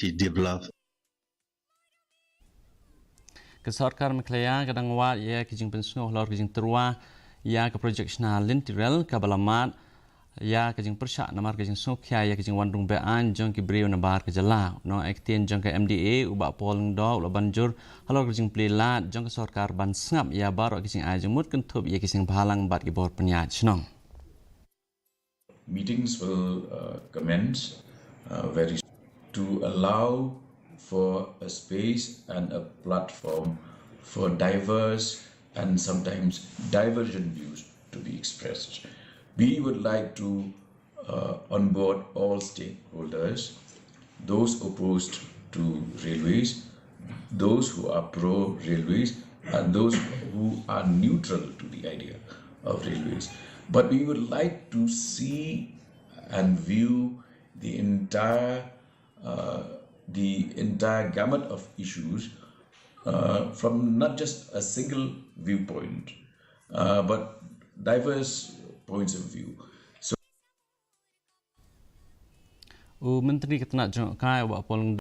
to develop. Kesarkar Meklaya kadang wat ya kijing pensuh lor kijing terua ya ke project nasional Lynti rel kabalamat ya kijing persyak namar kijing sukya ya kijing wandung bean jong ki brio nabar ke jela no aktien jong ke MDA ubak polng do ulah banjur halor kijing plilat jong ke sarkar ban sngap ya bar kijing ajemut kentup ya kijing bahalang bat ki bor penyat snong. Meetings will commence very soon to allow for a space and a platform for diverse and sometimes divergent views to be expressed. We would like to onboard all stakeholders, those opposed to railways, those who are pro-railways, and those who are neutral to the idea of railways. But we would like to see and view the entire gamut of issues from not just a single viewpoint, but diverse points of view. So, Menteri Ketenak Jong Kai ubak polng